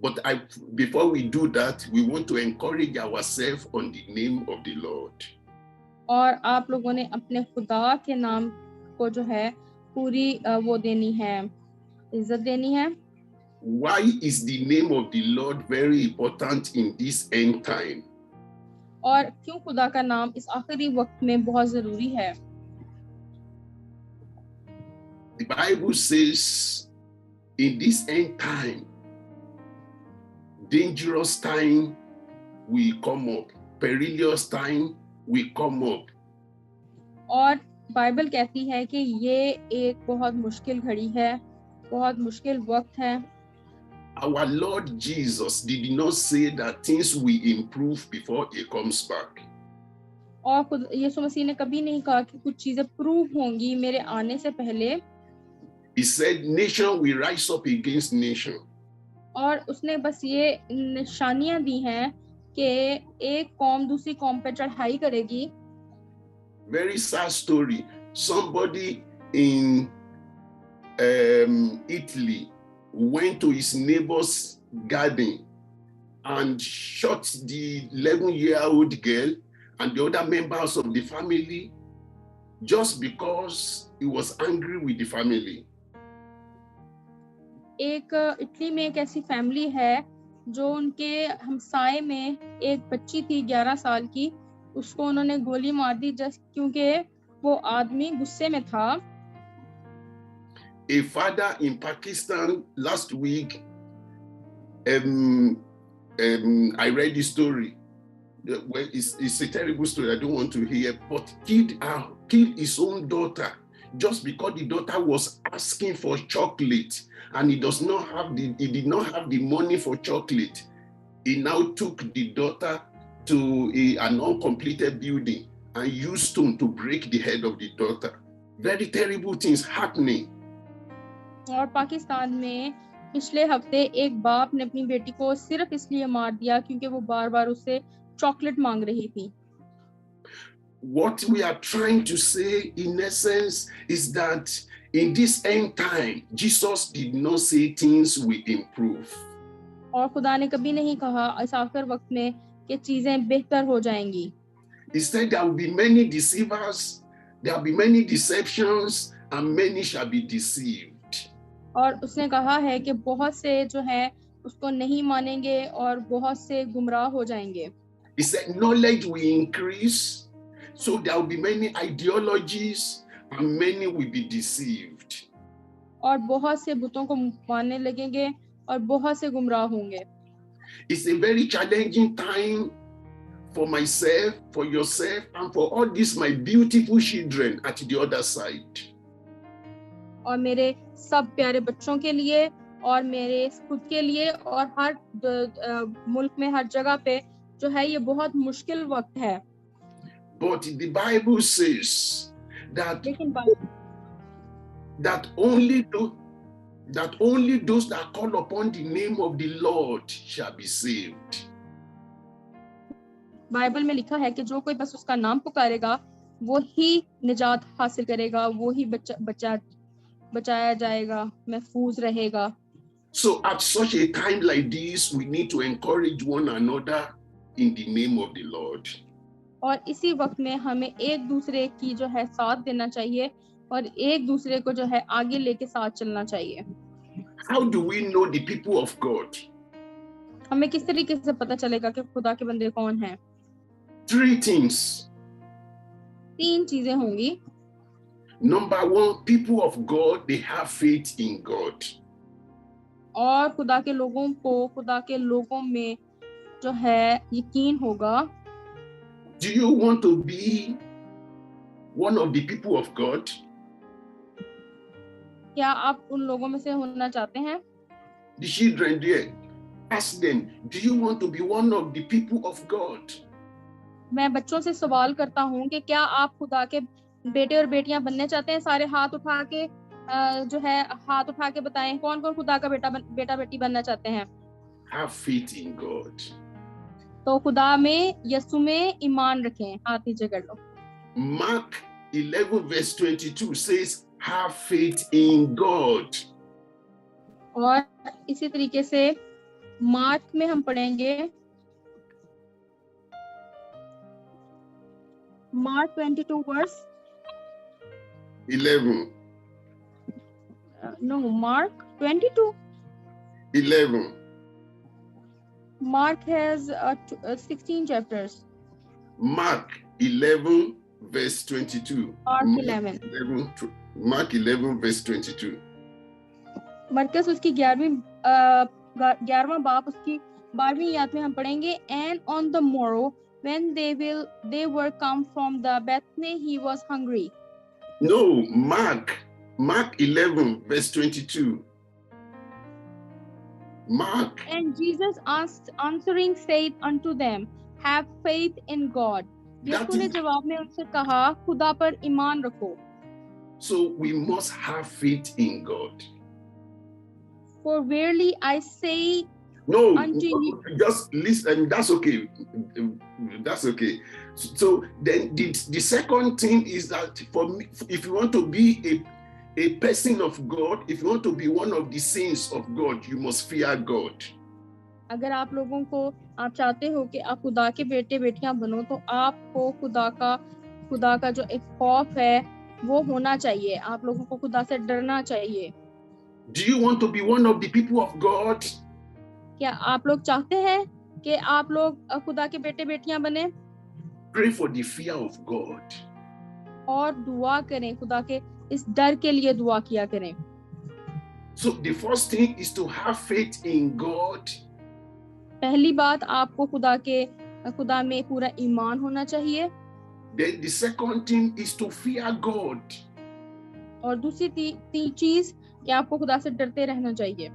But before we do that, we want to encourage ourselves on the name of the Lord. और आप लोगों ने अपने खुदा के नाम को जो है पूरी वो देनी है, इज्जत देनी है. Why is the name of the Lord very important in this end time? और क्यों खुदा का नाम इस आखिरी वक्त में बहुत जरूरी है? The Bible says in this end time, dangerous time will come up, perilous time will come up. और बाइबल कहती है कि ये एक बहुत मुश्किल घड़ी है, बहुत मुश्किल वक्त है. Our Lord Jesus did not say that things will improve before he comes back. और खुद यीशु मसीह ने कभी नहीं कहा कि कुछ चीजें प्रूव होंगी मेरे आने से पहले. He said nation will rise up against nation. और उसने बस ये निशानियां दी हैं कि एक कौम दूसरी कौम पे चढ़ाई करेगी. Very sad story. Somebody in Italy went to his neighbor's garden and shot the 11-year-old girl and the other members of the family just because he was angry with the family. एक Italy में एक ऐसी family है जो उनके हमसाए में एक बच्ची थी 11 साल की, उसको उन्होंने गोली मार दी जस्ट क्योंकि वो आदमी गुस्से में था. A father in Pakistan last week, I read the story. Well, it's a terrible story. I don't want to hear, but killed his own daughter just because the daughter was asking for chocolate, and he did not have the money for chocolate. He now took the daughter to an uncompleted building and used stone to break the head of the daughter. Very terrible things happening. और पाकिस्तान में पिछले हफ्ते एक बाप ने अपनी बेटी को सिर्फ इसलिए मार दिया क्योंकि वो बार-बार उससे चॉकलेट मांग रही थी. What we are trying to say in essence is that in this end time, Jesus did not say things will improve. और खुदा ने कभी नहीं कहा इस आखिर वक्त में कि चीजें बेहतर हो जाएंगी. He said there will be many deceivers, there will be many deceptions, and many shall be deceived. और उसने कहा है कि बहुत से जो हैं उसको नहीं मानेंगे और बहुत से गुमराह हो जाएंगे. He said knowledge will increase, so there will be many ideologies and many will be deceived. और बहुत से बुतों को मानने लगेंगे और बहुत से गुमराह होंगे. It's a very challenging time for myself, for yourself, and for all these my beautiful children at the other side. और मेरे सब प्यारे बच्चों के लिए और मेरे खुद के लिए और हर मुल्क में हर जगह पे जो है ये बहुत मुश्किल वक्त है. But the Bible says that only those that call upon the name of the Lord shall be saved. Bible में लिखा है कि जो कोई बस उसका नाम पुकारेगा वो ही निजात हासिल करेगा, वो ही बचाया जाएगा, महफूज रहेगा. So at such a time like this, we need to encourage one another in the name of the Lord. और इसी वक्त में हमें एक दूसरे की जो है साथ देना चाहिए और एक दूसरे को जो है आगे लेके साथ चलना चाहिए. How do we know the people of God? हमें किस तरीके से पता चलेगा कि खुदा के बंदे कौन हैं? 3 things. 3 चीजें होंगी. Number 1, people of God, they have faith in God. और खुदा के लोगों को खुदा के लोगों में जो है यकीन होगा. Do you want to be one of the people of God? क्या आप उन लोगों में से होना चाहते हैं? The children there, ask them, do you want to be one of the people of God? मैं बच्चों से सवाल करता हूँ कि क्या आप खुदा के बेटे और बेटियां बनने चाहते हैं? सारे हाथ उठा के जो है हाथ उठा के बताएं कौन कौन खुदा का बेटा बेटी बनना चाहते हैं. Have faith in God. तो खुदा में यीशु में ईमान रखें. हाथ नीचे कर लो. Mark 11 verse 22 says have faith in God. और इसी तरीके से मार्क में हम पढ़ेंगे mark 22 verse 11. No, Mark 22. 11. Mark has 16 chapters. Mark 11 verse 22. Mark 11. Mark 11 verse 22. मरकस उसकी 11वां बाप उसकी 12वीं आयत में हम पढ़ेंगे and on the morrow when they were come from the Bethany he was hungry. No, Mark 11 verse 22. Mark. And Jesus answering said unto them, have faith in God. यीशु ने जवाब में उनसे कहा, खुदा पर ईमान रखो. So we must have faith in God. For verily I say unto you. Just listen, that's okay. That's okay. So then the second thing is that for me, if you want to be a person of God, if you want to be one of the saints of God, you must fear God. अगर आप लोगों को आप चाहते हो कि आप खुदा के बेटे बेटियां बनो तो आपको खुदा का जो एक खौफ है वो होना चाहिए. आप लोगों को खुदा से डरना चाहिए. Do you want to be one of the people of God? क्या आप लोग चाहते हैं कि आप लोग खुदा के बेटे बेटियां बने? Pray for the fear of God. और दुआ करें, खुदा के इस डर के लिए दुआ किया करें. So the first thing is to have faith in God. पहली बात आपको खुदा में पूरा ईमान होना चाहिए. Then the second thing is to fear God. और दूसरी चीज कि आपको खुदा से डरते रहना चाहिए.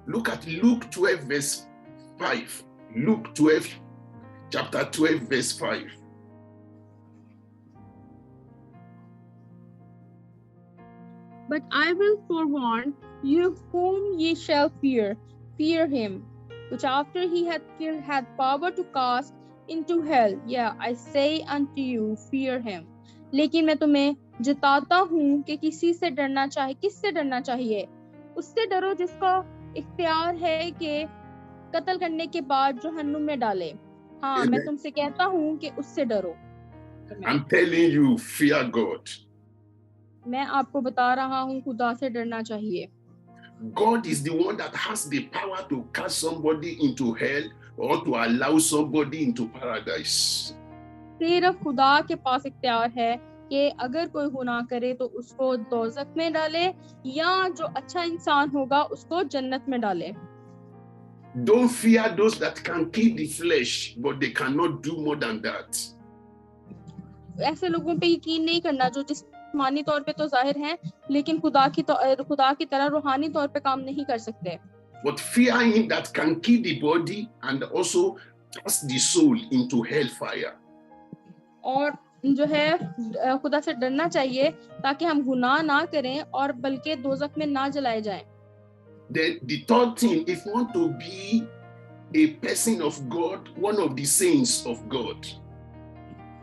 Look at Luke 12 verse 5. Luke 12, chapter 12 verse 5. But I will forewarn you whom ye shall fear him, which after he hath killed hath power to cast into hell. Yeah, I say unto you, fear him. लेकिन मैं तुम्हें जिताता हूँ कि किससे डरना चाहिए? उससे डरो जिसका इख्तियार है कि कत्ल करने के बाद जहन्नुम में डाले. हाँ, मैं तुमसे कहता हूँ कि उससे डरो. I'm telling you, fear God. मैं आपको बता रहा हूँ खुदा से डरना चाहिए. God is the one that has the power to cast somebody into hell or to allow somebody into paradise. सिर्फ खुदा के पास इख्तियार है कि अगर कोई गुनाह करे तो उसको दोज़ख में डाले या जो अच्छा इंसान होगा उसको जन्नत में डाले. Don't fear those that can kill the flesh, but they cannot do more than that. ऐसे लोगों पे यकीन नहीं करना जो जिस्मानी तौर पे तो जाहिर हैं लेकिन खुदा की तरह रूहानी तौर पे काम नहीं कर सकते. But fear him that can kill the body and also cast the soul into hellfire. और जो है खुदा से डरना चाहिए ताकि हम गुनाह ना करें और बल्कि दोज़ख में ना जलाए जाएं. Then the third thing, if you want to be a person of God, one of the saints of God.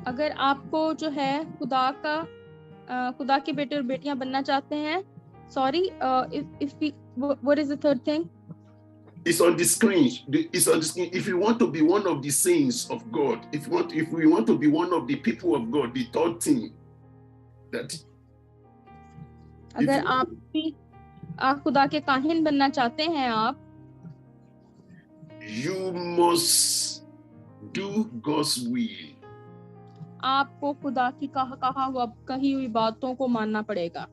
अगर आपको जो है खुदा के बेटे और बेटियां बनना चाहते हैं, what is the third thing? It's on the screen. If you want to be one of the saints of God, if we want to be one of the people of God, the third thing that अगर आप खुदा के काहिन बनना चाहते हैं, आप you must do God's will. आपको खुदा की कही हुई बातों को मानना पड़ेगा.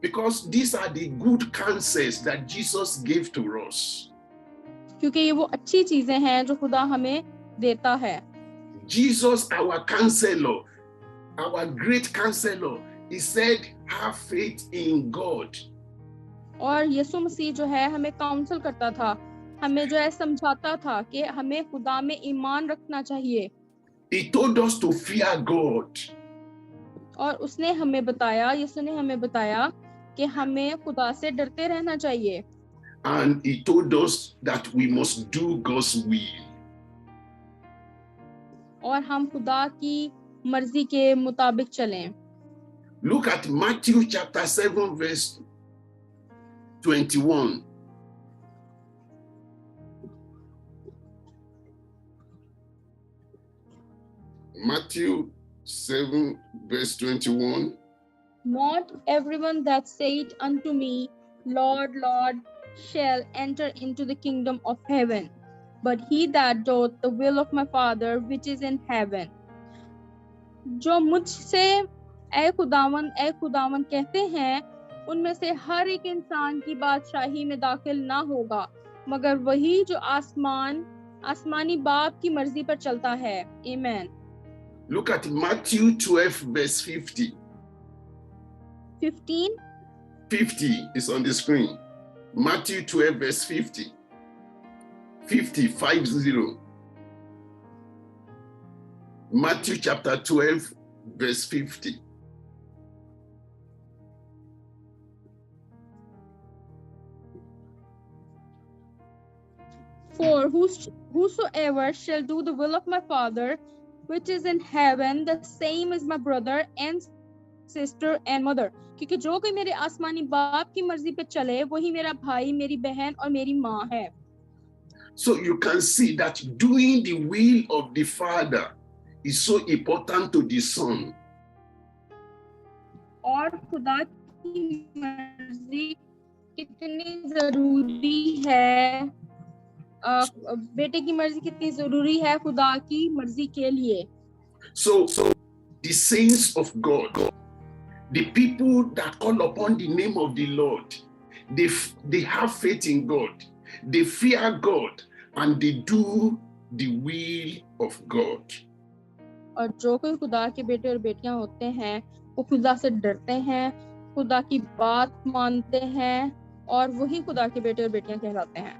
Because these are the good counsels that Jesus gave to us. क्योंकि ये वो अच्छी चीजें हैं जो खुदा हमें देता है. Jesus, our counselor, our great counselor, he said, have faith in God. और यीशु मसीह जो है हमें काउंसल करता था, हमें जो है समझाता था कि हमें खुदा में ईमान रखना चाहिए. He told us to fear God. और उसने हमें बताया, यीशु ने हमें बताया कि हमें खुदा से डरते रहना चाहिए. And he told us that we must do God's will. और हम खुदा की मर्जी के मुताबिक चलें. Look at Matthew chapter 7 verse 21. Matthew 7 verse 21. Not everyone that saith unto me, Lord, Lord, shall enter into the kingdom of heaven, but he that doeth the will of my Father which is in heaven. जो मुझसे ऐ खुदावन कहते हैं, उनमें से हर एक इंसान की बादशाही में दाखिल ना होगा, मगर वही जो आसमानी बाप की मर्जी पर चलता है. Amen. Look at Matthew 12 verse 50. 50 is on the screen. Matthew 12 verse 50. 50. Matthew chapter 12 verse 50. For whosoever shall do the will of my Father which is in heaven, the same is my brother and sister and mother. क्योंकि जो कोई मेरे आसमानी बाप की मर्जी पे चले, वही मेरा भाई, मेरी बहन और मेरी माँ है. So you can see that doing the will of the Father is so important to the Son. और खुदा की मर्जी कितनी जरूरी है, बेटे की मर्जी कितनी जरूरी है खुदा की मर्जी के लिए. So the saints of God, the people that call upon the name of the Lord, they have faith in God, they fear God, and they do the will of God. और जो कोई खुदा के बेटे और बेटियां होते हैं, वो खुदा से डरते हैं, खुदा की बात मानते हैं, और वही खुदा के बेटे और बेटियां कहलाते हैं.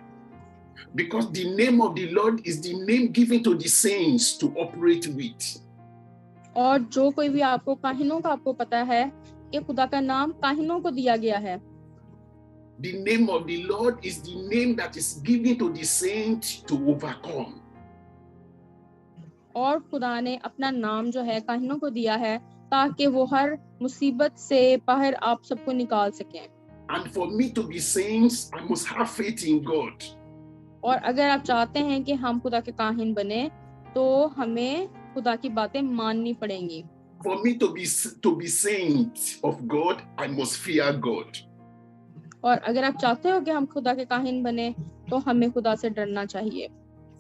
Because the name of the Lord is the name given to the saints to operate with. और जो कोई भी आपको काहिनों का आपको पता है कि खुदा का नाम काहिनों को दिया गया है. The name of the Lord is the name that is given to the saints to overcome. और खुदा ने अपना नाम जो है काहिनों को दिया है ताकि वो हर मुसीबत से बाहर आप सबको निकाल सकें. And for me to be saints, I must have faith in God. और अगर आप चाहते हैं कि हम खुदा के काहिन बने, तो हमें खुदा की बातें माननी पड़ेंगी. For me to be saint of God, I must fear God. और अगर आप चाहते हो कि हम खुदा के काहिन बने, तो हमें खुदा से डरना चाहिए.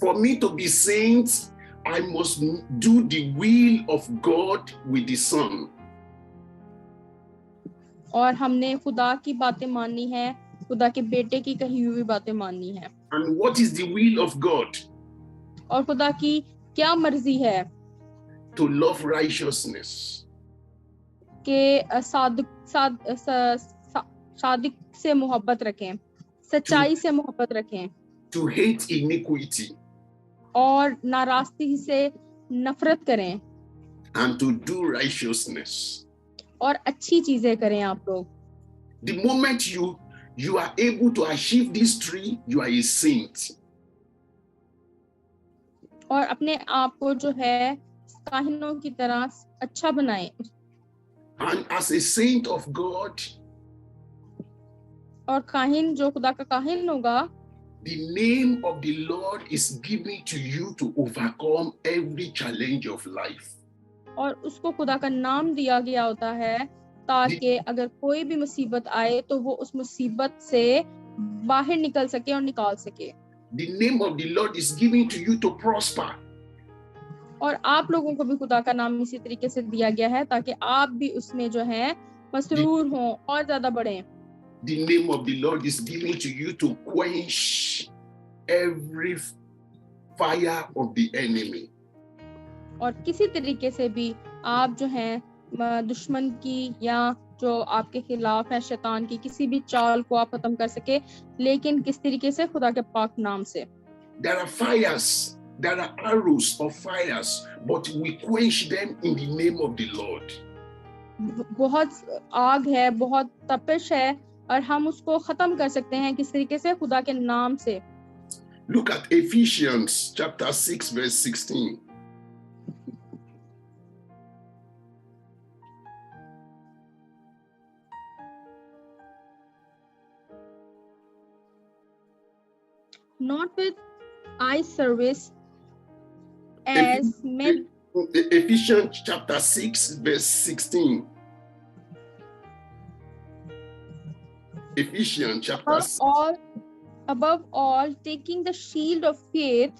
For me to be saint, I must do the will of God with the Son. और हमने खुदा की बातें माननी है, खुदा के बेटे की कही हुई बातें माननी है. And what is the will of God? और खुदा की क्या मर्जी है? To love righteousness. के सादिक से मोहब्बत रखें, सच्चाई से मोहब्बत रखें. To hate iniquity. और नाराजगी से नफरत करें. And to do righteousness. और अच्छी चीजें करें आप लोग. The moment you are able to achieve these three, you are a saint. और अपने आप को जो है काहिनों की तरह अच्छा बनाएं. And as a saint of God, और काहिन जो खुदा का काहिन होगा, the name of the Lord is given to you to overcome every challenge of life. और उसको खुदा का नाम दिया गया होता है ताकि अगर कोई भी मुसीबत आए तो वो उस मुसीबत से बाहर निकल सके और निकाल सके. The name of the Lord is given to you to prosper. और आप लोगों को भी खुदा का नाम इसी तरीके से दिया गया है ताकि आप भी उसमें जो है मसरूर हों और ज्यादा बढ़ें. The name of the Lord is given to you to quench every fire of the enemy. और किसी तरीके से भी आप जो हैं दुश्मन की या जो आपके खिलाफ है शैतान की किसी भी चाल को आप खत्म कर सके, लेकिन किस तरीके से? खुदा के पाक नाम से. There are fires, there are arrows of fires, but we quench them in the name of the Lord. बहुत आग है, बहुत तपिश है, और हम उसको खत्म कर सकते हैं किस तरीके से? खुदा के नाम से. Look at Ephesians chapter 6 verse 16. Not with eye service as men. Ephesians chapter 6, verse 16. Ephesians chapter 6. Above all, taking the shield of faith,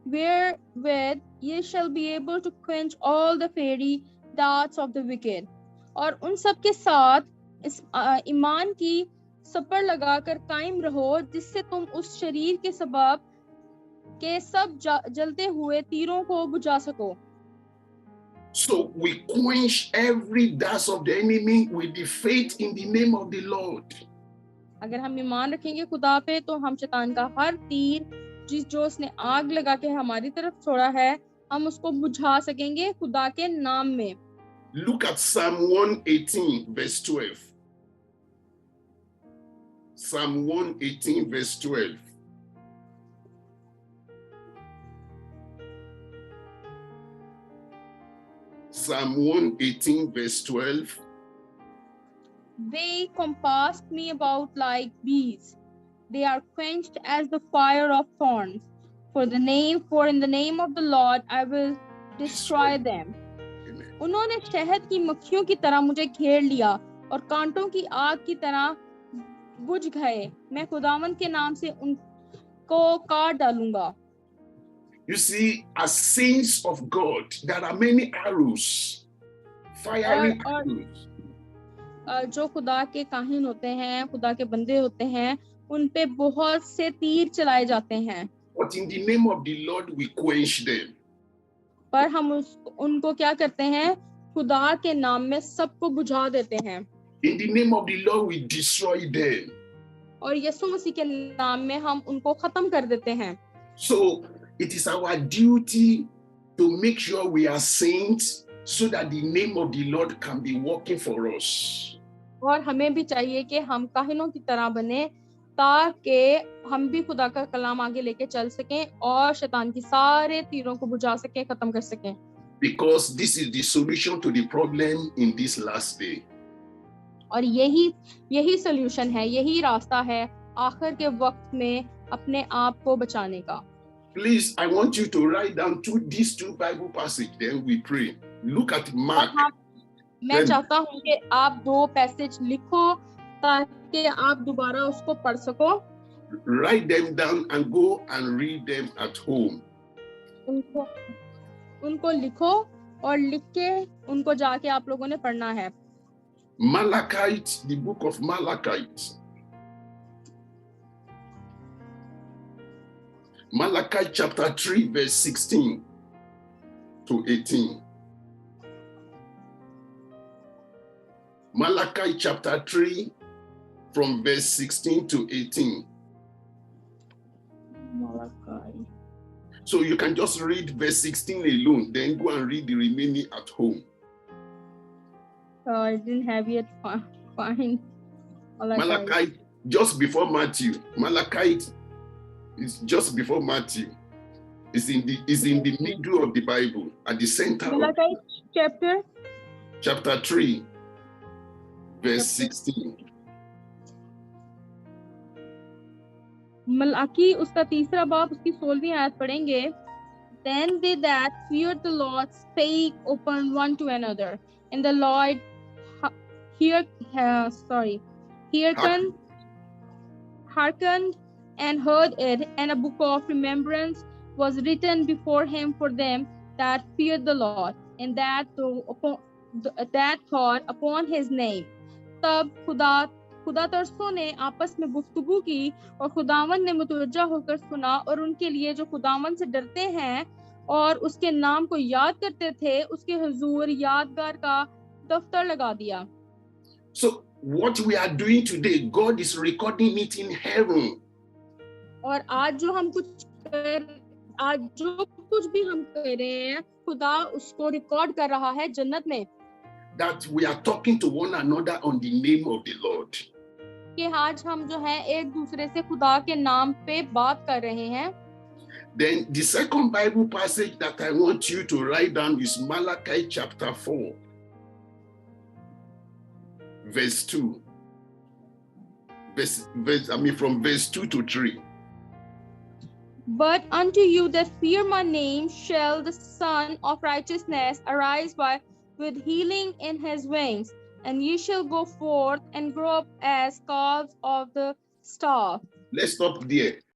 wherewith ye shall be able to quench all the fiery darts of the wicked. और उन सब के साथ इस ईमान की सपर लगाकर कायम रहो, जिससे तुम उस शरीर के सबब के सब जलते हुए तीरों को बुझा सको. So we quench every dart of the enemy with the faith in the name of the Lord. अगर हम ईमान रखेंगे खुदा पे, तो हम शैतान का हर तीर जो उसने आग लगा के हमारी तरफ छोड़ा है, हम उसको बुझा सकेंगे खुदा के नाम में. Look at Psalm 118 verse 12. Psalm 118 verse 12. Psalm 118 verse 12. They compassed me about like bees. They are quenched as the fire of thorns. For in the name of the Lord I will destroy them. Amen. उन्होंने शहद की मक्खियों की तरह मुझे घेर लिया और कांटों की आग की तरह बुझ गए. मैं खुदावंद के नाम से उनको काट डालूंगा. You see, as saints of God, there are many arrows, fiery arrows. जो खुदा के काहिन होते हैं, खुदा के बंदे होते हैं, उन पे बहुत से तीर चलाए जाते हैं. But in the name of the Lord we quench them. पर हम उनको क्या करते हैं? खुदा के नाम में सबको बुझा देते हैं. In the name of the Lord we destroy them. और यीशु मसीह के नाम में हम उनको खत्म कर देते हैं. So it is our duty to make sure we are saints so that the name of the Lord can be working for us. और हमें भी चाहिए कि हम काहिनों की तरह बने, ताकि हम भी खुदा का कलाम आगे लेके चल सकें और शैतान की सारे तीरों को बुझा सकें, खत्म कर सकें. Because this is the solution to the problem in this last day. और यही सॉल्यूशन है, यही रास्ता है आखिर के वक्त में अपने आप को बचाने का. Please, I want you to write down these two Bible passages, then we pray. Look at Mark. मैं चाहता हूँ कि आप 2 पैसेज लिखो ताकि आप दोबारा उसको पढ़ सको. Write them down and go and read them at home. उनको लिखो और लिख के उनको जाके आप लोगों ने पढ़ना है. Malachite, the book of Malachite. Malachi chapter 3 verse 16 to 18. Malachi chapter 3 from verse 16 to 18. Malachi. So you can just read verse 16 alone, then go and read the remaining at home. I didn't have yet find Malachi just before Matthew. Malachi is just before Matthew. It's in the middle of the Bible, at the center. Malachi chapter 3, verse 16. Malachi उसका तीसरा बाब उसकी 16वीं आयत पढ़ेंगे. Then they that feared the Lord spake open one to another, and the Lord hearkened and heard it, and a book of remembrance was written before him for them that feared the Lord, and that thought upon his name. तब खुदा तरसों ने आपस में गुफ्तगू की और खुदावन ने मुतवज्जा होकर सुना, और उनके लिए जो खुदावन से डरते हैं और उसके नाम को याद करते थे, उसके हुजूर यादगार का दफ्तर लगा दिया. So what we are doing today, God is recording it in heaven. और आज जो कुछ भी हम कर रहे हैं, खुदा उसको रिकॉर्ड कर रहा है जन्नत में. That we are talking to one another on the name of the Lord. कि आज हम जो है एक दूसरे से खुदा के नाम पे बात कर रहे हैं. Then the second Bible passage that I want you to write down is Malachi chapter 4, verse 2. From verse 2 to 3. But unto you that fear my name shall the Son of Righteousness arise with healing in his wings, and ye shall go forth and grow up as calves of the staff. Let's stop there.